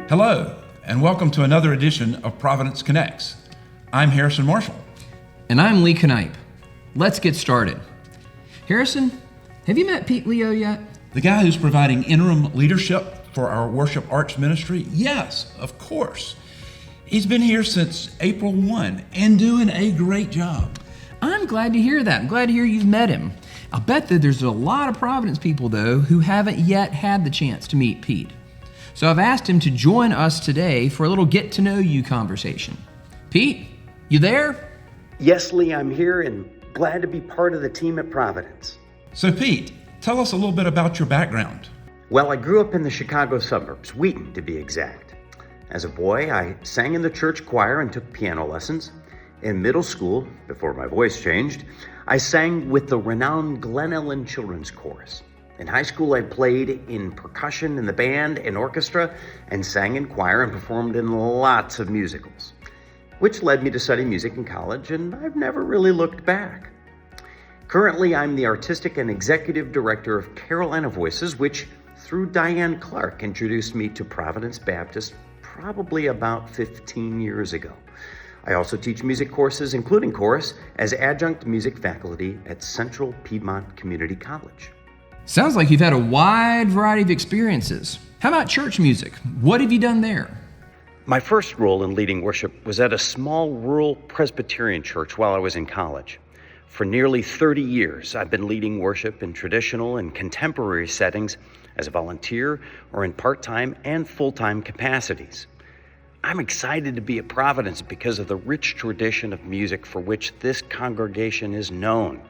Hello, and welcome to another edition of Providence Connects. I'm Harrison Marshall. And I'm Lee Knipe. Let's get started. Harrison, have you met Pete Leo yet? The guy who's providing interim leadership for our worship arts ministry? Yes, of course. He's been here since April 1 and doing a great job. I'm glad to hear that. I'm glad to hear you've met him. I'll bet that there's a lot of Providence people, though, who haven't yet had the chance to meet Pete. So I've asked him to join us today for a little get-to-know-you conversation. Pete, you there? Yes, Lee, I'm here and glad to be part of the team at Providence. So Pete, tell us a little bit about your background. Well, I grew up in the Chicago suburbs, Wheaton to be exact. As a boy, I sang in the church choir and took piano lessons. In middle school, before my voice changed, I sang with the renowned Glen Ellen Children's Chorus. In high school, I played in percussion in the band and orchestra and sang in choir and performed in lots of musicals, which led me to study music in college, and I've never really looked back. Currently, I'm the artistic and executive director of Carolina Voices, which, through Diane Clark, introduced me to Providence Baptist probably about 15 years ago. I also teach music courses, including chorus, as adjunct music faculty at Central Piedmont Community College. Sounds like you've had a wide variety of experiences. How about church music? What have you done there? My first role in leading worship was at a small rural Presbyterian church while I was in college. For nearly 30 years, I've been leading worship in traditional and contemporary settings as a volunteer or in part-time and full-time capacities. I'm excited to be at Providence because of the rich tradition of music for which this congregation is known,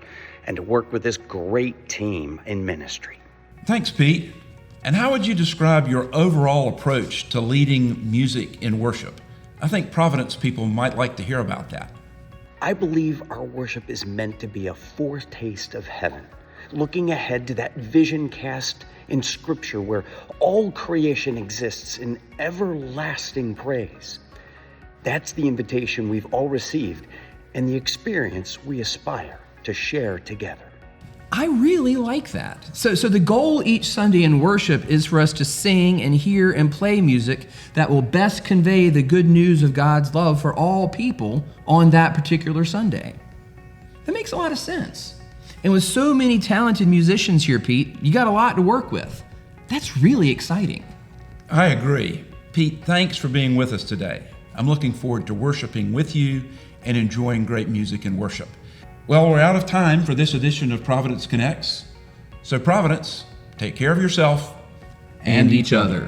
and to work with this great team in ministry. Thanks, Pete. And how would you describe your overall approach to leading music in worship? I think Providence people might like to hear about that. I believe our worship is meant to be a foretaste of heaven, looking ahead to that vision cast in Scripture where all creation exists in everlasting praise. That's the invitation we've all received and the experience we aspire to share together. I really like that. So the goal each Sunday in worship is for us to sing and hear and play music that will best convey the good news of God's love for all people on that particular Sunday. That makes a lot of sense. And with so many talented musicians here, Pete, you got a lot to work with. That's really exciting. I agree. Pete, thanks for being with us today. I'm looking forward to worshiping with you and enjoying great music and worship. Well, we're out of time for this edition of Providence Connects. So Providence, take care of yourself and each other.